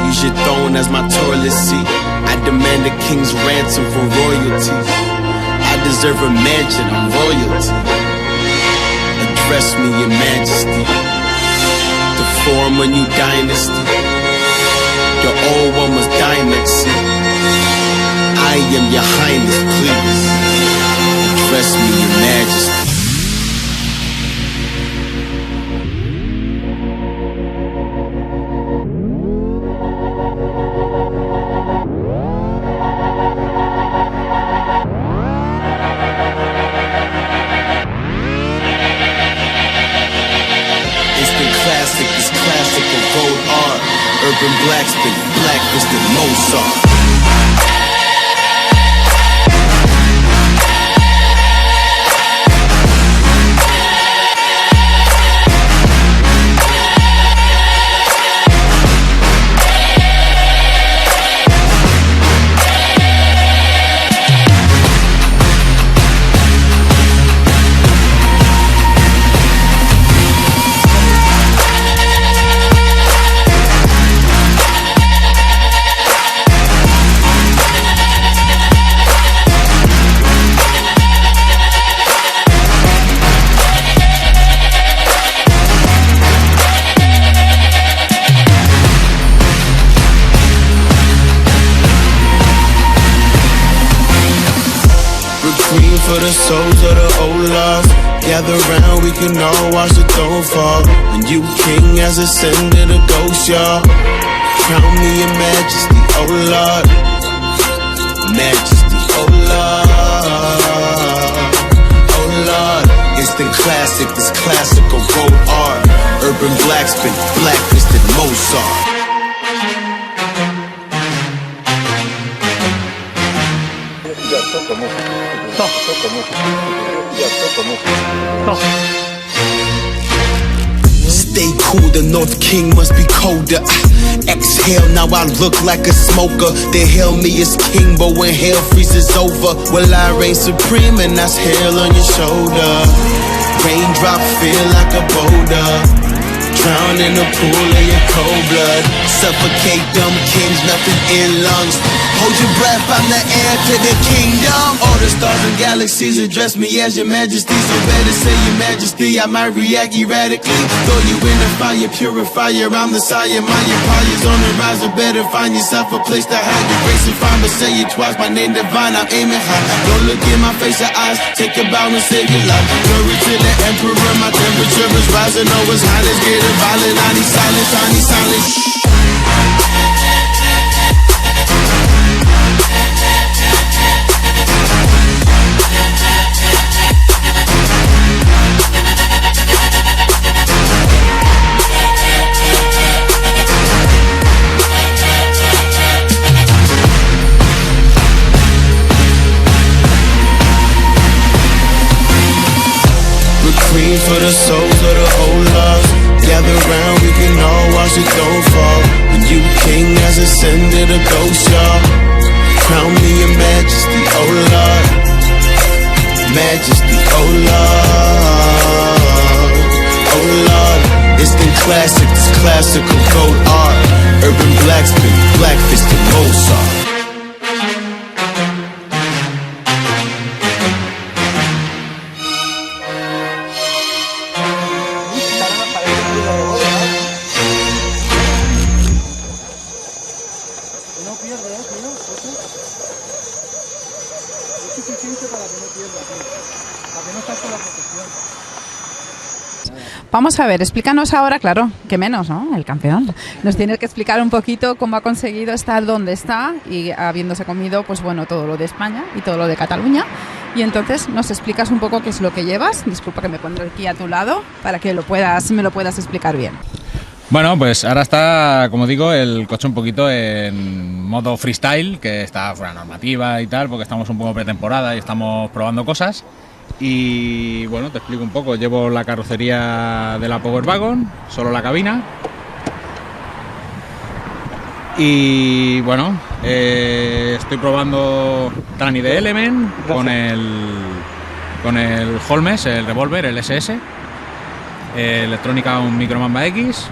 Use your throne as my toilet seat. I demand a king's ransom for royalty. I deserve a mansion, I'm royalty. Address me, your majesty. To form a new dynasty. Your old one was dynasty. I am your highness, please. Address me, your majesty. This classical gold art. Urban blacksmith, blacklisted Mozart. For the souls of the old lost, gather round, we can all watch the throne fall. A new king has ascended, a ghost, y'all. Crown me your majesty, oh Lord. Majesty, oh Lord. Oh Lord. Instant classic, this classical gold art. Urban blacksmith, blacklisted Mozart. Stay cool, the North King must be colder. Exhale, now I look like a smoker. They hail me as king, but when hell freezes over, well I reign supreme and that's hell on your shoulder. Raindrop feel like a boulder. Drown in the pool of your cold blood. Suffocate dumb kings, nothing in lungs. Hold your breath, I'm the heir to the kingdom. All the stars and galaxies address me as your majesty. So better say your majesty, I might react erratically. Throw you in the fire, purifier, I'm the sire. My empire's on the rise, or better find yourself a place to hide. Your grace and fine, but say it twice, my name divine, I'm aiming high. Don't look in my face or eyes, take a bow and save your life. Glory to the emperor, my temperature is rising. Oh, it's hot, let's get it violent. I need silence, I need silence. For the souls of the old lost, gather round, we can all watch the throne fall. The new king has ascended, a ghost, y'all. Crown me your majesty, oh Lord. Majesty, oh Lord. Oh Lord. Instant classic, this classical gold art. Urban blacksmith, blacklisted Mozart. Vamos a ver, explícanos ahora, claro, que menos, ¿no? El campeón. Nos tienes que explicar un poquito cómo ha conseguido estar donde está y habiéndose comido, pues bueno, todo lo de España y todo lo de Cataluña. Y entonces nos explicas un poco qué es lo que llevas. Disculpa que me pondré aquí a tu lado para que me lo puedas explicar bien. Bueno, pues ahora está, como digo, el coche un poquito en modo freestyle, que está fuera de normativa y tal, porque estamos un poco pretemporada y estamos probando cosas. Y bueno, te explico un poco. Llevo la carrocería de la Power Wagon, solo la cabina. Y bueno, estoy probando Trani de Element con el Holmes, el revólver, el SS. Electrónica un Micromamba X.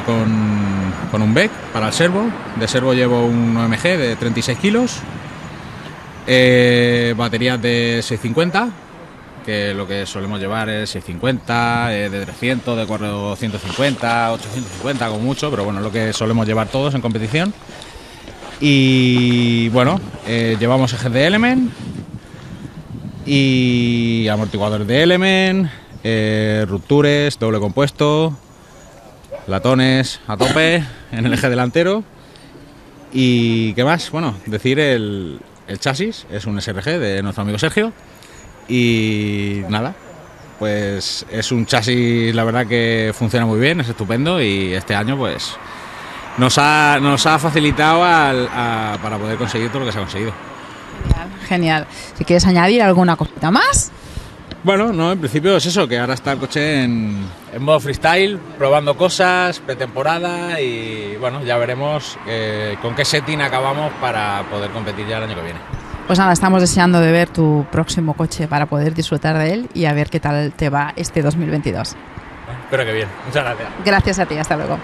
Con con un BEC para el servo. De servo llevo un OMG de 36 kilos, baterías de 650, que lo que solemos llevar es 650, de 300, de 450, 850 como mucho, pero bueno, lo que solemos llevar todos en competición. Y bueno, llevamos ejes de Element y amortiguadores de Element, ruptures, doble compuesto, latones a tope en el eje delantero. Y qué más, bueno, decir el chasis es un SRG de nuestro amigo Sergio. Y nada, pues es un chasis, la verdad que funciona muy bien, es estupendo, y este año pues nos ha facilitado para poder conseguir todo lo que se ha conseguido. Genial. Si quieres añadir alguna cosita más. Bueno, no, en principio es eso, que ahora está el coche en modo freestyle, probando cosas, pretemporada, y bueno, ya veremos con qué setting acabamos para poder competir ya el año que viene. Pues nada, estamos deseando de ver tu próximo coche para poder disfrutar de él y a ver qué tal te va este 2022. Bueno, espero que bien. Muchas gracias. Gracias a ti, hasta luego.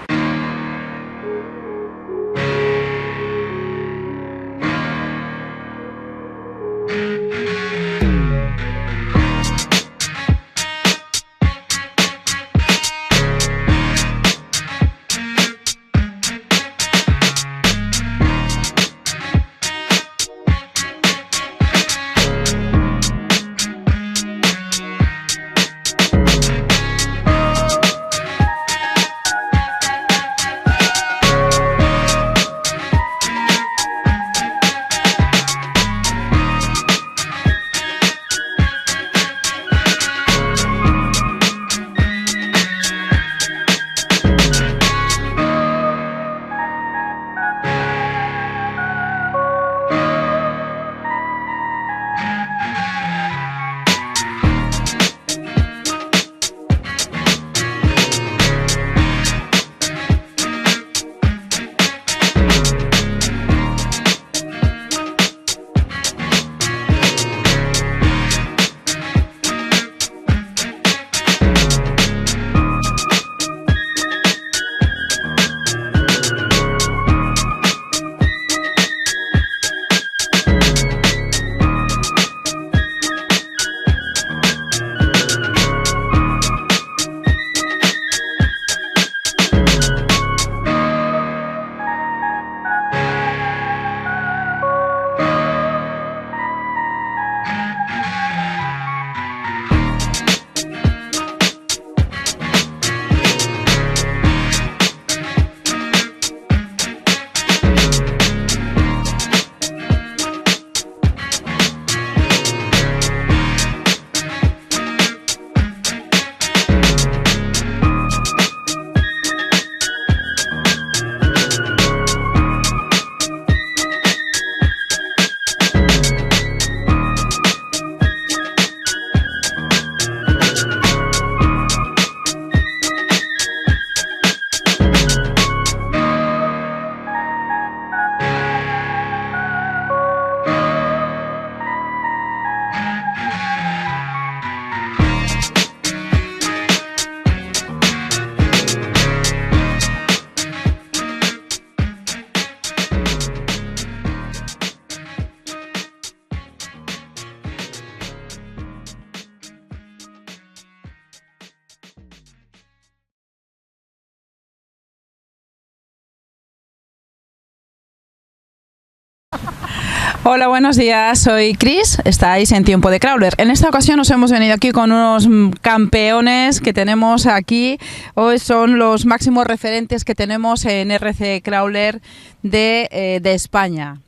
Hola, buenos días, soy Chris, estáis en Tiempo de Crawler. En esta ocasión nos hemos venido aquí con unos campeones que tenemos aquí. Hoy son los máximos referentes que tenemos en RC Crawler de España.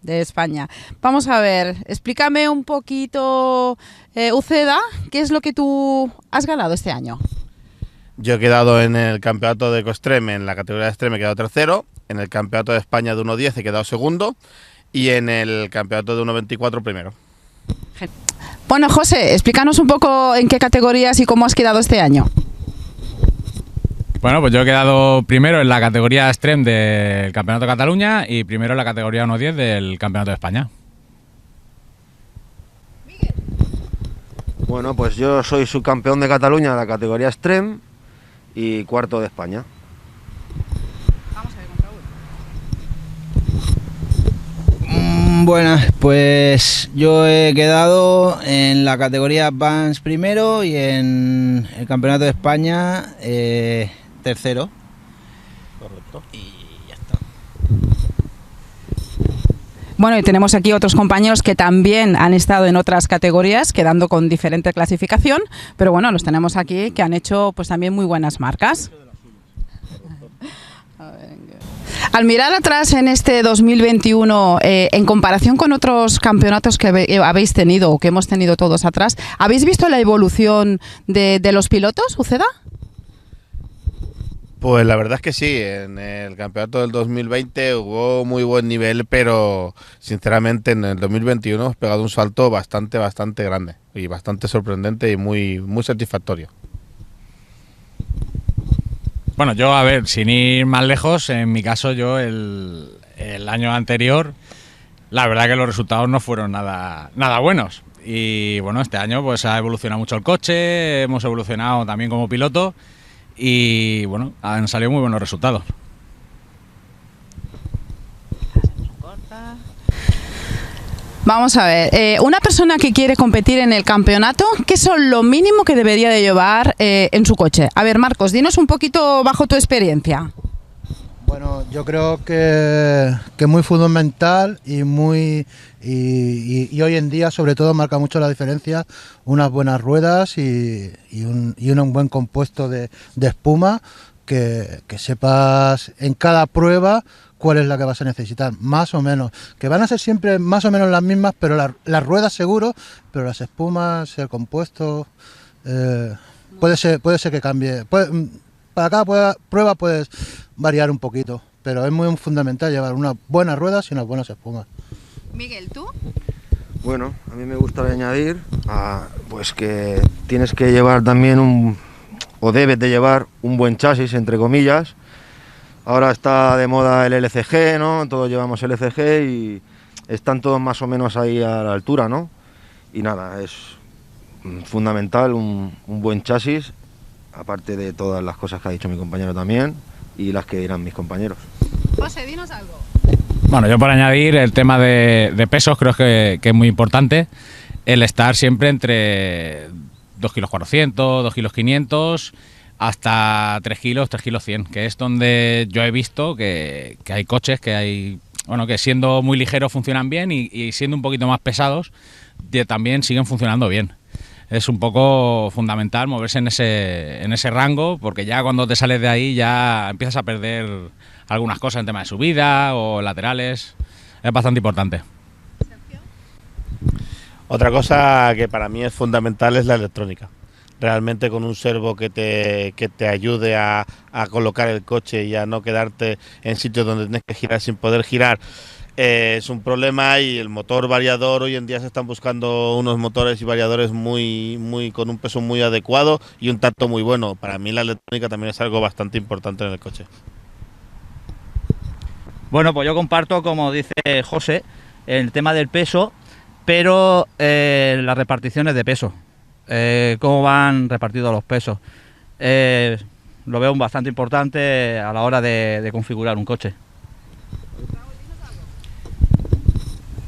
Vamos a ver, explícame un poquito, Uceda, ¿qué es lo que tú has ganado este año? Yo he quedado en el campeonato de Ecoextreme, en la categoría de Extreme he quedado tercero, en el campeonato de España de 1.10 he quedado segundo y en el campeonato de 1.24 primero. Bueno, José, explícanos un poco en qué categorías y cómo has quedado este año. Bueno, pues yo he quedado primero en la categoría Extreme del Campeonato de Cataluña y primero en la categoría 1.10 del Campeonato de España. Bueno, pues yo soy subcampeón de Cataluña de la categoría Extreme y cuarto de España. Vamos a ver con Raúl. Buenas, pues yo he quedado en la categoría Advance primero y en el Campeonato de España tercero. Correcto. Y ya está. Bueno, y tenemos aquí otros compañeros que también han estado en otras categorías, quedando con diferente clasificación, pero bueno, los tenemos aquí que han hecho pues también muy buenas marcas. Al mirar atrás en este 2021, en comparación con otros campeonatos que habéis tenido o que hemos tenido todos atrás, ¿habéis visto la evolución de los pilotos, Uceda? Pues la verdad es que sí, en el campeonato del 2020 hubo muy buen nivel, pero sinceramente en el 2021 hemos pegado un salto bastante grande y bastante sorprendente y muy satisfactorio. Bueno, yo, a ver, sin ir más lejos, en mi caso yo el año anterior, la verdad que los resultados no fueron nada buenos. Y bueno, este año pues ha evolucionado mucho el coche, hemos evolucionado también como piloto y bueno, han salido muy buenos resultados. Vamos a ver, una persona que quiere competir en el campeonato, ¿qué es lo mínimo que debería de llevar en su coche? A ver, Marcos, dinos un poquito bajo tu experiencia. Bueno, yo creo que es muy fundamental y hoy en día sobre todo marca mucho la diferencia unas buenas ruedas y un buen compuesto de espuma, que sepas en cada prueba cuál es la que vas a necesitar, más o menos, que van a ser siempre más o menos las mismas, pero las ruedas seguro, pero las espumas, el compuesto, puede ser que cambie. Para cada prueba puedes variar un poquito, pero es muy fundamental llevar unas buenas ruedas y unas buenas espumas. Miguel, ¿tú? Bueno, a mí me gustaría añadir pues que tienes que llevar también o debes de llevar un buen chasis, entre comillas. Ahora está de moda el LCG, ¿no? Todos llevamos LCG y están todos más o menos ahí a la altura, ¿no? Y nada, es fundamental un buen chasis, aparte de todas las cosas que ha dicho mi compañero también y las que dirán mis compañeros. José, dinos algo. Bueno, yo para añadir el tema de pesos creo que es muy importante el estar siempre entre 2,4 kg, 2,5 kg, hasta 3 kilos, 3,1 kg, que es donde yo he visto que hay coches que siendo muy ligeros funcionan bien y siendo un poquito más pesados también siguen funcionando bien. Es un poco fundamental moverse en ese rango, porque ya cuando te sales de ahí ya empiezas a perder algunas cosas en tema de subida o laterales. Es bastante importante. Otra cosa que para mí es fundamental es la electrónica. Realmente con un servo que te ayude a colocar el coche y a no quedarte en sitios donde tienes que girar sin poder girar, es un problema. Y el motor variador, hoy en día se están buscando unos motores y variadores con un peso muy adecuado y un tacto muy bueno. Para mí la electrónica también es algo bastante importante en el coche. Bueno, pues yo comparto, como dice José, el tema del peso, pero las reparticiones de peso. Cómo van repartidos los pesos. Lo veo bastante importante a la hora de configurar un coche.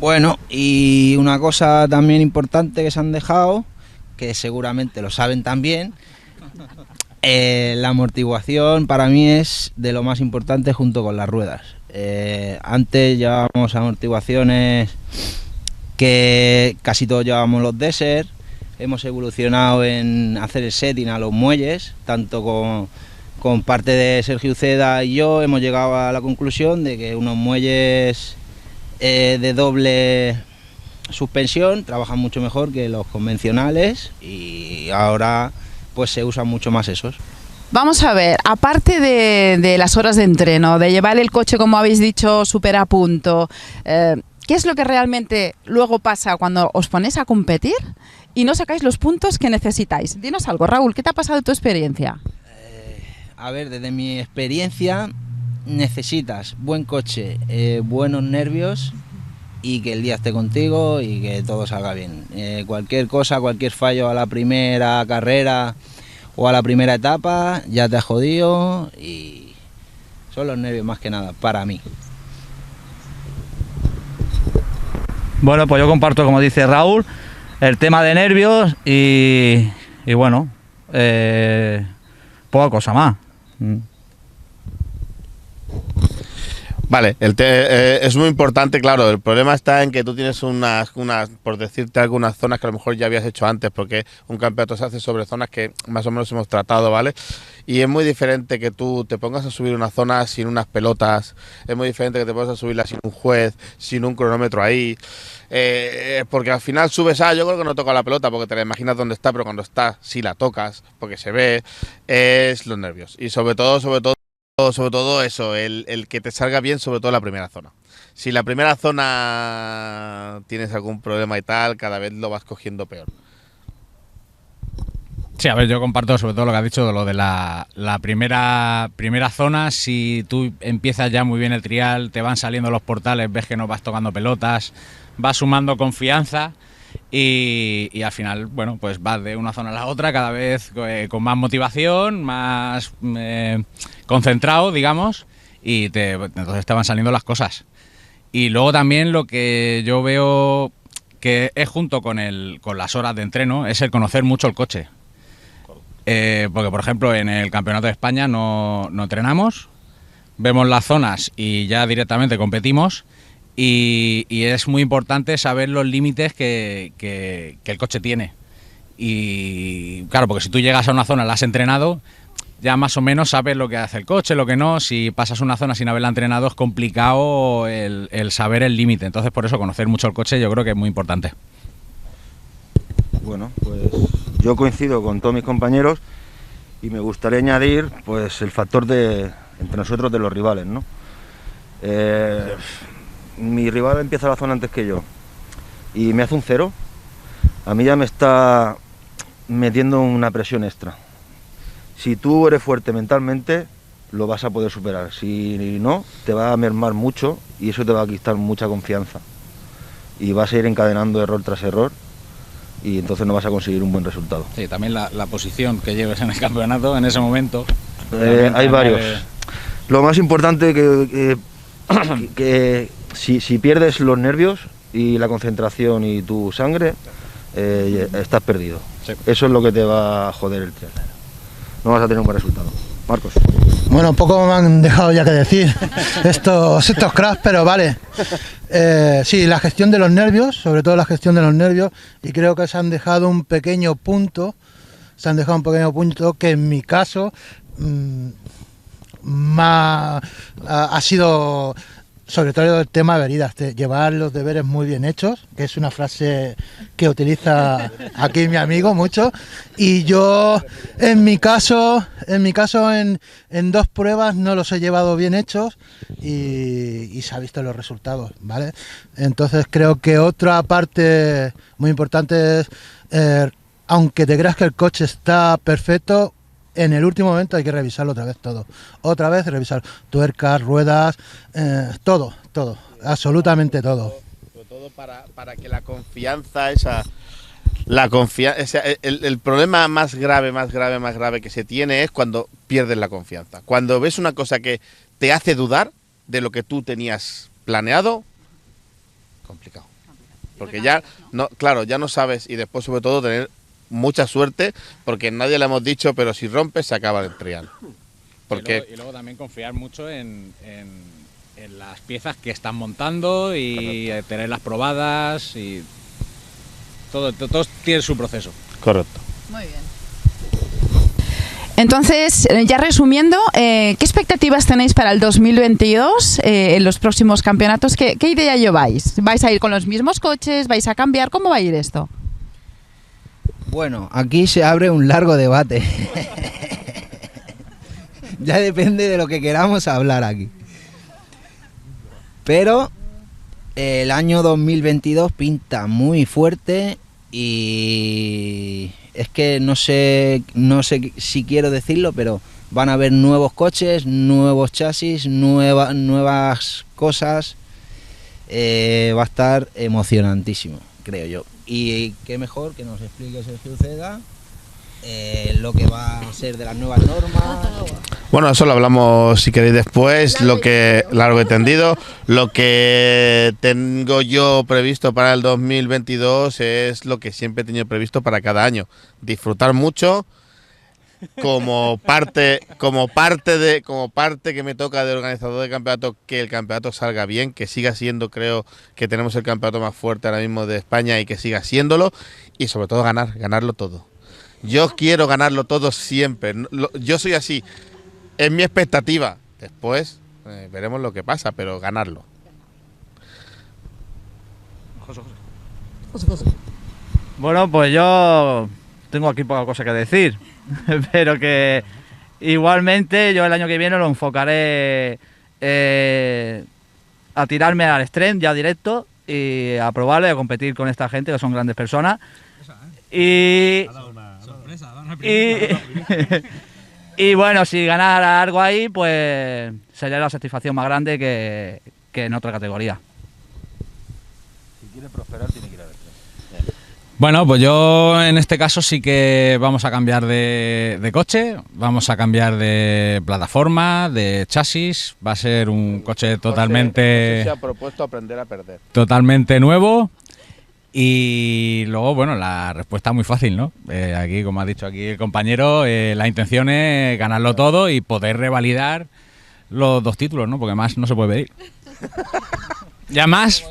Bueno, y una cosa también importante que se han dejado, que seguramente lo saben también, la amortiguación para mí es de lo más importante junto con las ruedas. Antes llevábamos amortiguaciones que casi todos llevábamos los Desert. Hemos evolucionado en hacer el setting a los muelles, tanto con parte de Sergio Uceda y yo hemos llegado a la conclusión de que unos muelles de doble suspensión trabajan mucho mejor que los convencionales y ahora pues se usan mucho más esos. Vamos a ver, aparte de las horas de entreno, de llevar el coche, como habéis dicho, súper a punto, ¿qué es lo que realmente luego pasa cuando os ponéis a competir y no sacáis los puntos que necesitáis? Dinos algo, Raúl, ¿qué te ha pasado de tu experiencia? A ver, desde mi experiencia necesitas buen coche, buenos nervios y que el día esté contigo y que todo salga bien. Cualquier cosa, cualquier fallo a la primera carrera o a la primera etapa ya te has jodido y son los nervios más que nada para mí. Bueno, pues yo comparto, como dice Raúl, el tema de nervios y bueno, poca cosa más. Vale, es muy importante, claro, el problema está en que tú tienes unas, por decirte, algunas zonas que a lo mejor ya habías hecho antes, porque un campeonato se hace sobre zonas que más o menos hemos tratado, ¿vale? Y es muy diferente que tú te pongas a subir una zona sin unas pelotas, es muy diferente que te pongas a subirla sin un juez, sin un cronómetro ahí, porque al final subes, yo creo que no toco la pelota porque te la imaginas dónde está, pero cuando está, sí la tocas, porque se ve, es los nervios. Y sobre todo eso, el que te salga bien, sobre todo la primera zona. Si la primera zona tienes algún problema y tal, cada vez lo vas cogiendo peor. Sí, a ver, yo comparto sobre todo lo que has dicho, lo de la primera zona. Si tú empiezas ya muy bien el trial, te van saliendo los portales, ves que no vas tocando pelotas, vas sumando confianza y al final, bueno, pues vas de una zona a la otra cada vez con más motivación, más concentrado, digamos, y entonces te van saliendo las cosas. Y luego también lo que yo veo que es junto con las horas de entreno, es el conocer mucho el coche. Porque, por ejemplo, en el Campeonato de España no entrenamos, vemos las zonas y ya directamente competimos. Y es muy importante saber los límites que el coche tiene. Y claro, porque si tú llegas a una zona, la has entrenado, ya más o menos sabes lo que hace el coche, lo que no. Si pasas una zona sin haberla entrenado, es complicado el saber el límite. Entonces, por eso, conocer mucho el coche yo creo que es muy importante. Bueno, pues yo coincido con todos mis compañeros y me gustaría añadir pues el factor entre nosotros de los rivales, ¿no? Mi rival empieza la zona antes que yo y me hace un 0, a mí ya me está metiendo una presión extra. Si tú eres fuerte mentalmente, lo vas a poder superar. Si no, te va a mermar mucho y eso te va a quitar mucha confianza. Y vas a ir encadenando error tras error y entonces no vas a conseguir un buen resultado. Sí, también la posición que lleves en el campeonato en ese momento. Hay varios. Lo más importante que si pierdes los nervios y la concentración y tu sangre, estás perdido. Sí. Eso es lo que te va a joder el trial. No vas a tener un buen resultado. Marcos. Bueno, poco me han dejado ya que decir estos cracks, pero vale. Sí, la gestión de los nervios, sobre todo la gestión de los nervios, y creo que se han dejado un pequeño punto que en mi caso ha sido sobre todo el tema de heridas, llevar los deberes muy bien hechos, que es una frase que utiliza aquí mi amigo mucho, y yo en mi caso en 2 pruebas no los he llevado bien hechos y se ha visto los resultados, ¿vale? Entonces creo que otra parte muy importante es, aunque te creas que el coche está perfecto, en el último momento hay que revisarlo otra vez todo. Otra vez revisar tuercas, ruedas, todo, absolutamente todo. Sobre todo para que la confianza el problema más grave que se tiene es cuando pierdes la confianza. Cuando ves una cosa que te hace dudar de lo que tú tenías planeado, complicado. Porque ya no sabes, y después sobre todo tener mucha suerte, porque nadie le hemos dicho, pero si rompes se acaba el trial. Porque y luego también confiar mucho en las piezas que están montando y tenerlas probadas y todo tiene su proceso. Correcto. Muy bien. Entonces, ya resumiendo, ¿qué expectativas tenéis para el 2022 en los próximos campeonatos? ¿Qué idea lleváis? ¿Vais a ir con los mismos coches? ¿Vais a cambiar? ¿Cómo va a ir esto? Bueno, aquí se abre un largo debate. Ya depende de lo que queramos hablar aquí. Pero el año 2022 pinta muy fuerte y es que no sé si quiero decirlo, pero van a haber nuevos coches, nuevos chasis, nuevas cosas. Va a estar emocionantísimo, creo yo. Y qué mejor que nos explique Sergio Uceda lo que va a ser de las nuevas normas. Bueno, eso lo hablamos si queréis después, lo que largo y tendido. Lo que tengo yo previsto para el 2022 es lo que siempre he tenido previsto para cada año. Disfrutar mucho como parte que me toca de organizador de campeonato, que el campeonato salga bien, que siga siendo, creo que tenemos el campeonato más fuerte ahora mismo de España y que siga siéndolo, y sobre todo ganarlo todo. Yo quiero ganarlo todo siempre. Yo soy así. Es mi expectativa. Después veremos lo que pasa, pero ganarlo. Bueno, pues yo tengo aquí poca cosa que decir, pero que igualmente yo el año que viene lo enfocaré a tirarme al Extreme ya directo y a probarlo y a competir con esta gente que son grandes personas. Y bueno, si ganara algo ahí, pues sería la satisfacción más grande que en otra categoría. Si quiere prosperar, tiene que ir a ver. Bueno, pues yo en este caso sí que vamos a cambiar de coche, vamos a cambiar de plataforma, de chasis. Va a ser un coche totalmente... José se ha propuesto aprender a perder. Totalmente nuevo. Y luego, bueno, la respuesta es muy fácil, ¿no? Aquí, como ha dicho aquí el compañero, la intención es ganarlo todo y poder revalidar los 2 títulos, ¿no? Porque más no se puede pedir. ¿Ya más?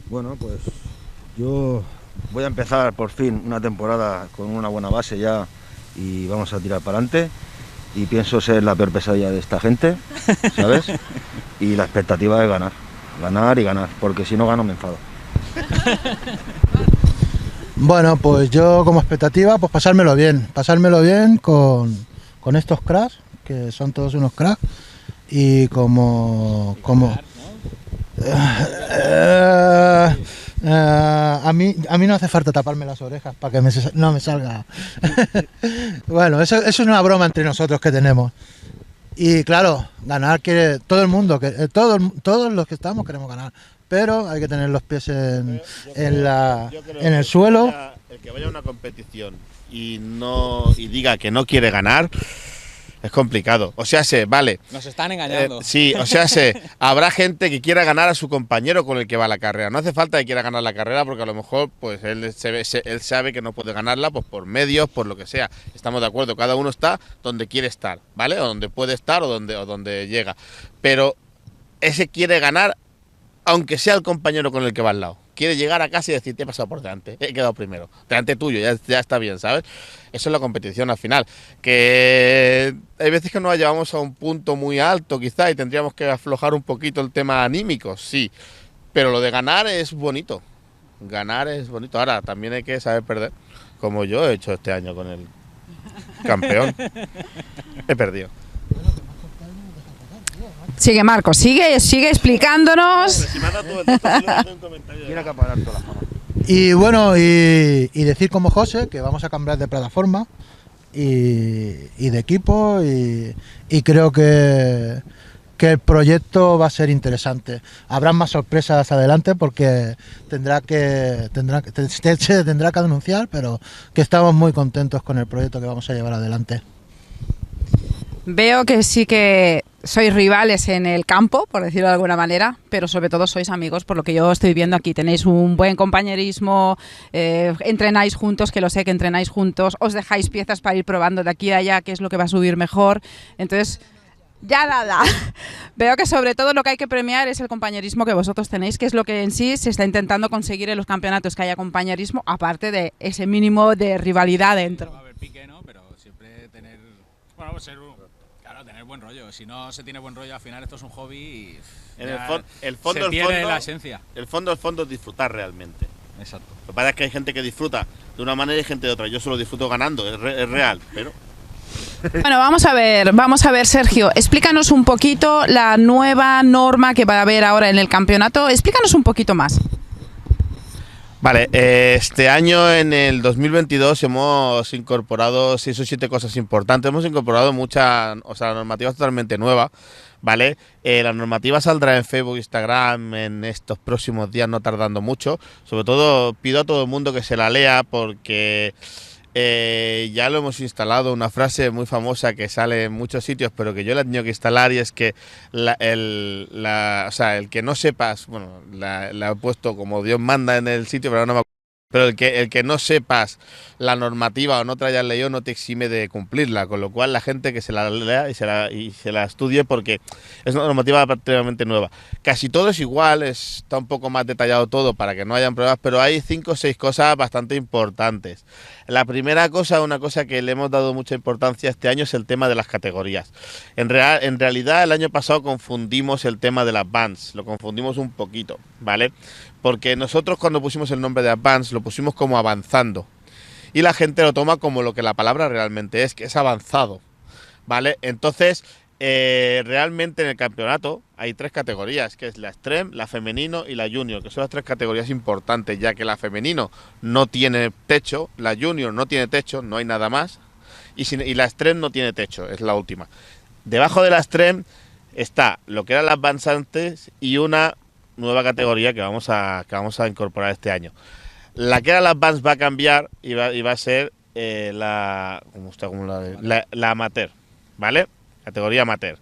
Bueno, pues yo voy a empezar por fin una temporada con una buena base ya y vamos a tirar para adelante. Y pienso ser la peor pesadilla de esta gente, ¿sabes? Y la expectativa es ganar. Ganar y ganar, porque si no gano me enfado. Bueno, pues yo como expectativa, pues pasármelo bien con estos cracks, que son todos unos cracks, y como a mí no hace falta taparme las orejas para que no me salga. Bueno, eso es una broma entre nosotros que tenemos. Y claro, ganar quiere todo el mundo, todos los que estamos queremos ganar, pero hay que tener los pies en el suelo. El que vaya a una competición y diga que no quiere ganar es complicado. O sea, vale. Nos están engañando. Sí, o sea, habrá gente que quiera ganar a su compañero con el que va a la carrera. No hace falta que quiera ganar la carrera porque a lo mejor pues él sabe que no puede ganarla pues por medios, por lo que sea. Estamos de acuerdo, cada uno está donde quiere estar, ¿vale? O donde puede estar o donde llega. Pero ese quiere ganar aunque sea el compañero con el que va al lado. Quiere llegar a casa y decir, te he pasado por delante, he quedado primero, delante tuyo, ya está bien, ¿sabes? Eso es la competición al final. Que hay veces que nos llevamos a un punto muy alto quizá y tendríamos que aflojar un poquito el tema anímico, sí. Pero lo de ganar es bonito. Ganar es bonito. Ahora, también hay que saber perder, como yo he hecho este año con el campeón. He perdido. Sigue Marco, sigue explicándonos. Y bueno, y decir como José que vamos a cambiar de plataforma y de equipo y creo que el proyecto va a ser interesante. Habrá más sorpresas adelante porque se tendrá que anunciar, pero que estamos muy contentos con el proyecto que vamos a llevar adelante. Veo que sí que sois rivales en el campo, por decirlo de alguna manera, pero sobre todo sois amigos, por lo que yo estoy viendo aquí. Tenéis un buen compañerismo, entrenáis juntos, que lo sé que entrenáis juntos, os dejáis piezas para ir probando de aquí a allá qué es lo que va a subir mejor. Entonces, ya nada. Veo que sobre todo lo que hay que premiar es el compañerismo que vosotros tenéis, que es lo que en sí se está intentando conseguir en los campeonatos, que haya compañerismo, aparte de ese mínimo de rivalidad dentro. Va a haber pique, ¿no? Pero siempre tener... Bueno, pues tener buen rollo. Si no se tiene buen rollo, al final esto es un hobby y se pierde la esencia. El fondo es disfrutar realmente. Exacto. Lo que pasa es que hay gente que disfruta de una manera y gente de otra. Yo solo disfruto ganando, es real, pero... Bueno, vamos a ver, Sergio, explícanos un poquito la nueva norma que va a haber ahora en el campeonato. Explícanos un poquito más. Vale, este año en el 2022 hemos incorporado 6 o 7 cosas importantes. Hemos incorporado la normativa es totalmente nueva, ¿vale? La normativa saldrá en Facebook, Instagram en estos próximos días, no tardando mucho. Sobre todo pido a todo el mundo que se la lea porque ya lo hemos instalado, una frase muy famosa que sale en muchos sitios, pero que yo la he tenido que instalar, y es que o sea, el que no sepas, bueno, la he puesto como Dios manda en el sitio, pero no me acuerdo. Pero el que no sepas la normativa o no te la hayas leído no te exime de cumplirla, con lo cual la gente que se la lea y se la estudie, porque es una normativa prácticamente nueva. Casi todo es igual, está un poco más detallado todo para que no hayan pruebas, pero hay 5 o 6 cosas bastante importantes. La primera cosa, una cosa que le hemos dado mucha importancia este año, es el tema de las categorías. En realidad el año pasado confundimos el tema de las bands, lo confundimos un poquito, ¿vale? Porque nosotros cuando pusimos el nombre de Advance lo pusimos como avanzando, y la gente lo toma como lo que la palabra realmente es, que es avanzado, ¿vale? Entonces, realmente en el campeonato hay 3 categorías, que es la Extreme, la Femenino y la Junior, que son las 3 categorías importantes, ya que la Femenino no tiene techo, la Junior no tiene techo, no hay nada más, y la Extreme no tiene techo, es la última. Debajo de la Extreme está lo que eran las Advance antes y una nueva categoría que vamos a incorporar este año. La que era las Advance va a cambiar y va a ser la Amateur, ¿vale? Categoría Amateur.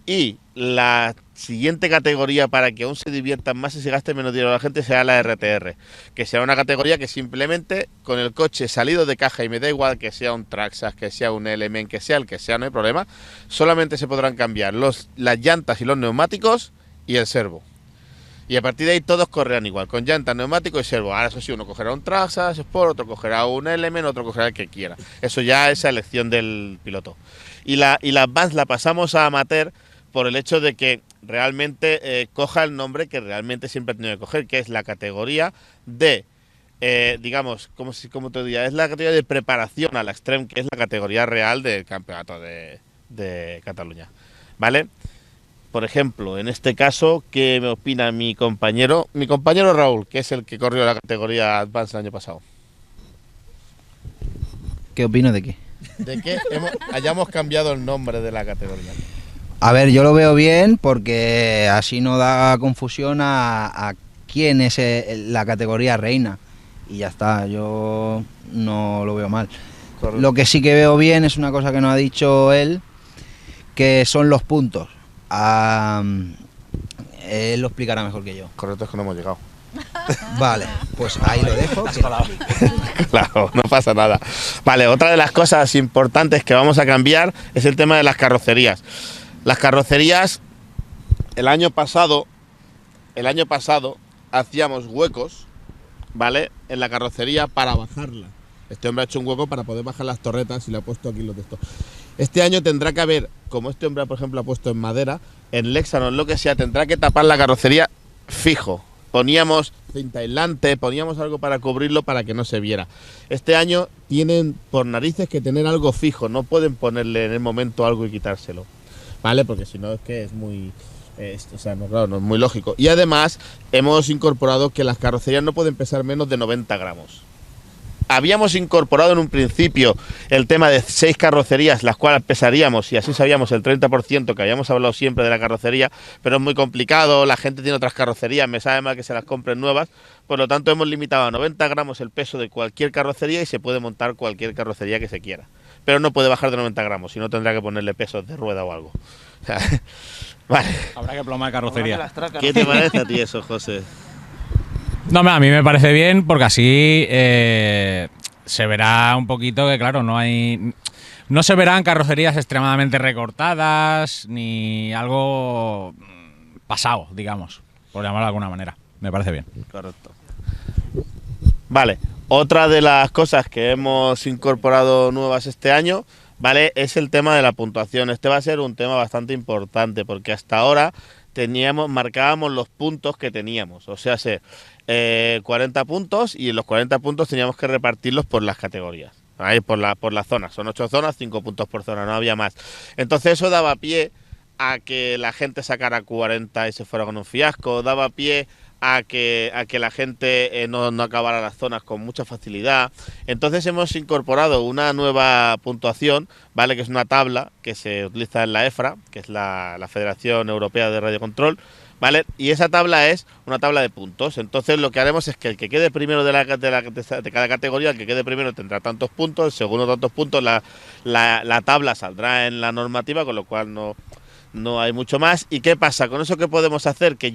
Y la siguiente categoría, para que aún se diviertan más y se gaste menos dinero a la gente, será la RTR, que será una categoría que simplemente con el coche salido de caja, y me da igual que sea un Traxxas, que sea un Element, que sea el que sea, no hay problema, solamente se podrán cambiar las llantas y los neumáticos y el servo. Y a partir de ahí todos correrán igual, con llantas, neumáticos y servo. Ahora eso sí, uno cogerá un Traxxas Sport, otro cogerá un Element, otro cogerá el que quiera. Eso ya es elección del piloto. Y la Advance la pasamos a Amateur por el hecho de que realmente coja el nombre que realmente siempre ha tenido que coger, que es la categoría de, digamos, como te diría, es la categoría de preparación a la Extreme, que es la categoría real del campeonato de Cataluña, ¿vale? Por ejemplo, en este caso, ¿qué me opina mi compañero? Mi compañero Raúl, que es el que corrió la categoría Advance el año pasado. ¿Qué opino de qué? De que hayamos cambiado el nombre de la categoría. A ver, yo lo veo bien porque así no da confusión a quién es la categoría reina. Y ya está, yo no lo veo mal. Correcto. Lo que sí que veo bien es una cosa que no ha dicho él, que son los puntos. Él lo explicará mejor que yo. Correcto, es que no hemos llegado. Vale, pues ahí lo dejo. Claro, no pasa nada. Vale, otra de las cosas importantes que vamos a cambiar es el tema de las carrocerías. Las carrocerías, el año pasado hacíamos huecos, ¿vale? En la carrocería para bajarla. Este hombre ha hecho un hueco para poder bajar las torretas y le ha puesto aquí los de estos. Este año tendrá que haber, como este hombre por ejemplo ha puesto en madera, en Lexan o en lo que sea, tendrá que tapar la carrocería fijo. Poníamos cinta aislante, poníamos algo para cubrirlo para que no se viera. Este año tienen por narices que tener algo fijo, no pueden ponerle en el momento algo y quitárselo, ¿vale? Porque si no es que es muy... o sea, no, claro, no es muy lógico. Y además hemos incorporado que las carrocerías no pueden pesar menos de 90 gramos. Habíamos incorporado en un principio el tema de 6 carrocerías, las cuales pesaríamos y así sabíamos el 30% que habíamos hablado siempre de la carrocería, pero es muy complicado, la gente tiene otras carrocerías, me sabe mal que se las compren nuevas, por lo tanto hemos limitado a 90 gramos el peso de cualquier carrocería y se puede montar cualquier carrocería que se quiera, pero no puede bajar de 90 gramos, si no tendrá que ponerle pesos de rueda o algo. O sea, vale. Habrá que plomar carrocería. ¿Qué te parece a ti eso, José? No, a mí me parece bien porque así se verá un poquito que, claro, no se verán carrocerías extremadamente recortadas ni algo pasado, digamos, por llamarlo de alguna manera. Me parece bien. Correcto. Vale, otra de las cosas que hemos incorporado nuevas este año, ¿vale?, es el tema de la puntuación. Este va a ser un tema bastante importante porque hasta ahora marcábamos los puntos que teníamos, o sea, 40 puntos y en los 40 puntos teníamos que repartirlos por las categorías, ¿vale? por la zona, son 8 zonas, 5 puntos por zona, no había más. Entonces eso daba pie a que la gente sacara 40 y se fuera con un fiasco, daba pie a que la gente no acabara las zonas con mucha facilidad. Entonces hemos incorporado una nueva puntuación, ¿vale?, que es una tabla que se utiliza en la EFRA, que es la Federación Europea de Radio Control, ¿vale? Y esa tabla es una tabla de puntos. Entonces lo que haremos es que el que quede primero de cada categoría, el que quede primero tendrá tantos puntos, el segundo tantos puntos, la tabla saldrá en la normativa, con lo cual no hay mucho más. ¿Y qué pasa? Con eso que podemos hacer, que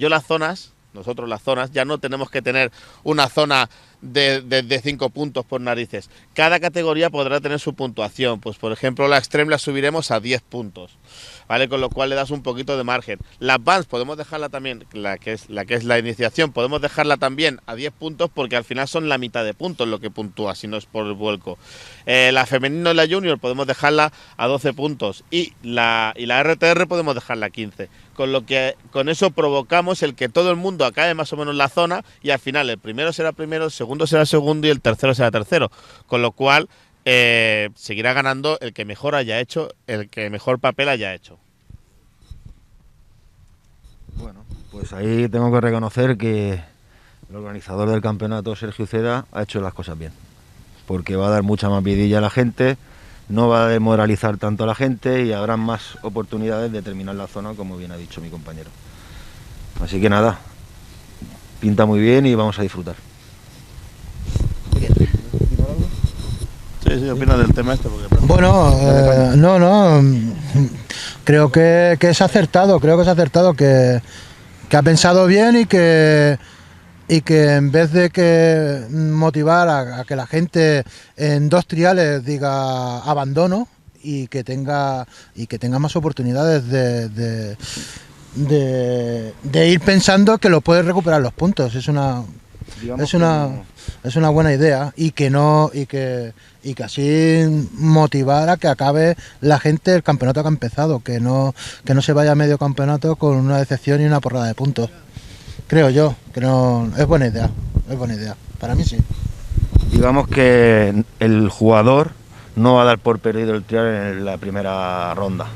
nosotros las zonas, ya no tenemos que tener una zona de 5 puntos por narices. Cada categoría podrá tener su puntuación. Pues por ejemplo la Extreme la subiremos a 10 puntos, ¿vale? Con lo cual le das un poquito de margen. La Advance podemos dejarla también, la que es la iniciación, podemos dejarla también a 10 puntos, porque al final son la mitad de puntos lo que puntúa, si no es por el vuelco. La Femenino y la Junior podemos dejarla a 12 puntos y la RTR podemos dejarla a 15. Con lo que con eso provocamos el que todo el mundo acabe más o menos en la zona, y al final el primero será primero, el segundo será segundo y el tercero será tercero. Con lo cual seguirá ganando el que mejor haya hecho, el que mejor papel haya hecho. Bueno, pues ahí tengo que reconocer que el organizador del campeonato, Sergio Uceda, ha hecho las cosas bien, porque va a dar mucha más vidilla a la gente, no va a desmoralizar tanto a la gente y habrá más oportunidades de terminar la zona, como bien ha dicho mi compañero. Así que nada, pinta muy bien y vamos a disfrutar. Sí, opina del tema este. Bueno, creo que es acertado, que ha pensado bien y que en vez de que motivar a que la gente en 2 triales diga abandono, y que tenga más oportunidades de ir pensando que lo puedes recuperar los puntos. Es una buena idea, y que así motivar a que acabe la gente el campeonato que ha empezado, que no se vaya a medio campeonato con una decepción y una porrada de puntos. Creo yo que no es buena idea, para mí sí. Digamos que el jugador no va a dar por perdido el trial en la primera ronda.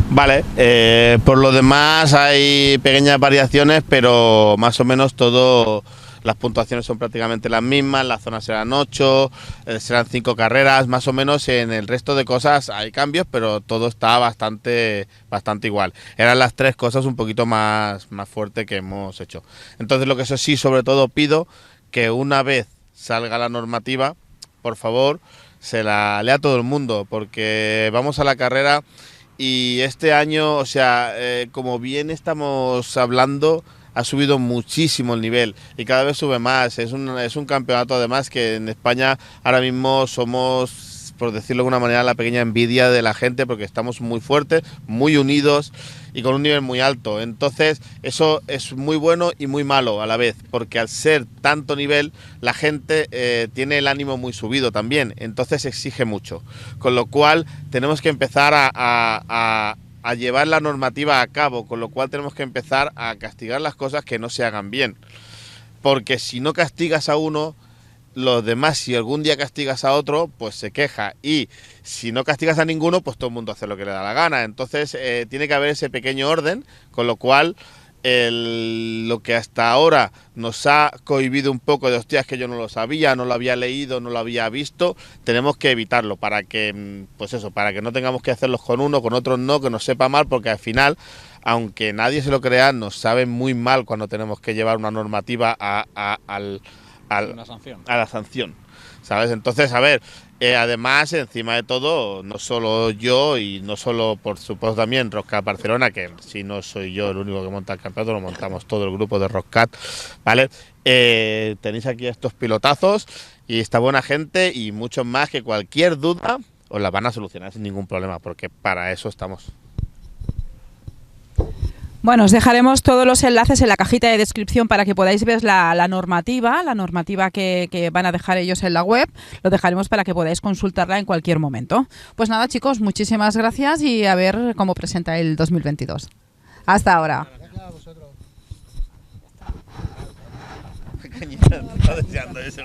Vale, por lo demás hay pequeñas variaciones, pero más o menos todo, las puntuaciones son prácticamente las mismas, las zonas serán 8, serán 5 carreras, más o menos. En el resto de cosas hay cambios, pero todo está bastante igual. Eran las 3 cosas un poquito más fuerte que hemos hecho. Entonces lo que eso sí, sobre todo pido que una vez salga la normativa, por favor, se la lea todo el mundo, porque vamos a la carrera. Y este año, o sea, como bien estamos hablando, ha subido muchísimo el nivel y cada vez sube más. Es un campeonato además que en España ahora mismo somos, por decirlo de alguna manera, la pequeña envidia de la gente, porque estamos muy fuertes, muy unidos y con un nivel muy alto. Entonces eso es muy bueno y muy malo a la vez, porque al ser tanto nivel la gente tiene el ánimo muy subido también, entonces exige mucho, con lo cual tenemos que empezar a llevar la normativa a cabo, con lo cual tenemos que empezar a castigar las cosas que no se hagan bien, porque si no castigas a uno, los demás, si algún día castigas a otro, pues se queja, y si no castigas a ninguno, pues todo el mundo hace lo que le da la gana. Entonces tiene que haber ese pequeño orden, con lo cual lo que hasta ahora nos ha cohibido un poco de hostias, que yo no lo sabía, no lo había leído, no lo había visto, tenemos que evitarlo para que, pues eso, para que no tengamos que hacerlos con uno, con otros no, que nos sepa mal, porque al final, aunque nadie se lo crea, nos sabe muy mal cuando tenemos que llevar una normativa a la sanción, ¿sabes? Entonces, a ver, además, encima de todo, no solo yo y no solo, por supuesto, también Rockcat Barcelona, que si no soy yo el único que monta el campeonato, lo montamos todo el grupo de Rockcat, ¿vale? Tenéis aquí estos pilotazos y esta buena gente y muchos más que cualquier duda os la van a solucionar sin ningún problema, porque para eso estamos. Bueno, os dejaremos todos los enlaces en la cajita de descripción para que podáis ver la normativa que van a dejar ellos en la web. Lo dejaremos para que podáis consultarla en cualquier momento. Pues nada, chicos, muchísimas gracias y a ver cómo presenta el 2022. Hasta ahora. Gracias a vosotros. Está deseando eso.